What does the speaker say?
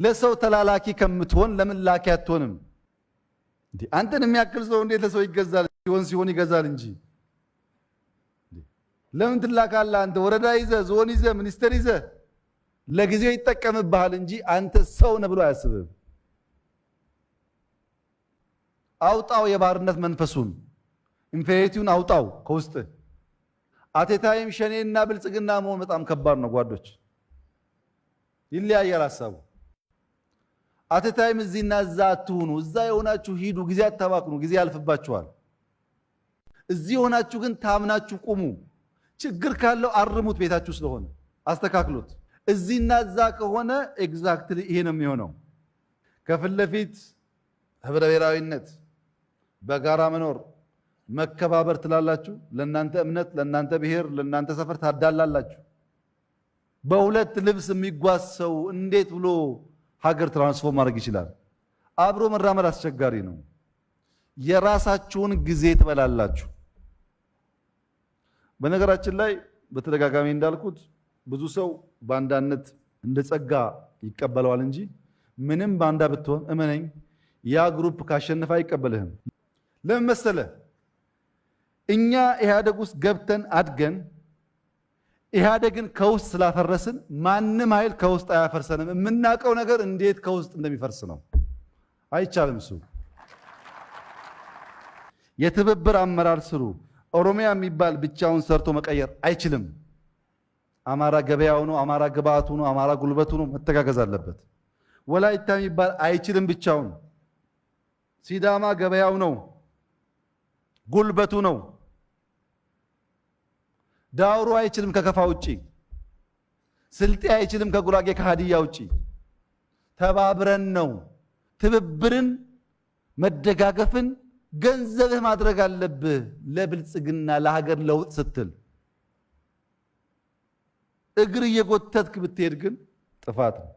ለሰው ተላላኪ ከምትሆን ለምን ላኪ አትሆንም? እንዴ አንተን የሚያክል ሰው እንዴት ለሰው ይገዛል? ሲሆን ይገዛል እንጂ ለምን ትላካለህ? አንተ ወረዳ ይዘህ ዞን ይዘህ ሚኒስተር ይዘህ ለጊዜው ይጠቀምብሃል እንጂ አንተ ሰው ነህ ብሎ አያስብም። አውጣው የባርነት መንፈሱን ኢንፌሪቲውን አውጣው ከውስጥ። አቴታይም ሸኔና ብልጽግና መሆን በጣም ከባድ ነው ጓዶች፣ ይለያያል ሐሳቡ። አቴታይም እዚህና እዛ አትሁኑ። እዛ የሆናችሁ ሂዱ፣ ጊዜ አታባክኑ፣ ጊዜ ያልፍባችኋል። እዚህ የሆናችሁ ግን ታምናችሁ ቁሙ። ችግር ካለው አርሙት፣ ቤታችሁ ስለሆነ አስተካክሉት። እዚህና እዛ ከሆነ ኤግዛክትሊ ይሄ ነው የሚሆነው። ከፊት ለፊት ህብረ ብሔራዊነት፣ በጋራ መኖር፣ መከባበር ትላላችሁ። ለእናንተ እምነት፣ ለእናንተ ብሔር፣ ለእናንተ ሰፈር ታዳላላችሁ። በሁለት ልብስ የሚጓዝ ሰው እንዴት ብሎ ሀገር ትራንስፎርም ማድረግ ይችላል? አብሮ መራመድ አስቸጋሪ ነው። የራሳችሁን ጊዜ ትበላላችሁ። በነገራችን ላይ በተደጋጋሚ እንዳልኩት ብዙ ሰው ባንዳነት እንደ ጸጋ ይቀበለዋል እንጂ ምንም ባንዳ ብትሆን እመነኝ ያ ግሩፕ ካሸነፈ አይቀበልህም። ለምን መሰለህ? እኛ ኢህአደግ ውስጥ ገብተን አድገን ኢህአደግን ከውስጥ ስላፈረስን ማንም ኃይል ከውስጥ አያፈርሰንም። የምናውቀው ነገር እንዴት ከውስጥ እንደሚፈርስ ነው። አይቻልም። እሱ የትብብር አመራር ስሩ። ኦሮሚያ የሚባል ብቻውን ሰርቶ መቀየር አይችልም። አማራ ገበያው ነው፣ አማራ ግብአቱ ነው፣ አማራ ጉልበቱ ነው። መተጋገዝ አለበት። ወላይታ የሚባል አይችልም ብቻውን። ሲዳማ ገበያው ነው፣ ጉልበቱ ነው። ዳውሮ አይችልም ከከፋ ውጪ። ስልጤ አይችልም ከጉራጌ ከሃዲያ ውጪ። ተባብረን ነው። ትብብርን መደጋገፍን ገንዘብህ ማድረግ አለብህ። ለብልጽግና ለሀገር ለውጥ ስትል እግር እየጎተትክ ብትሄድ ግን ጥፋት ነው።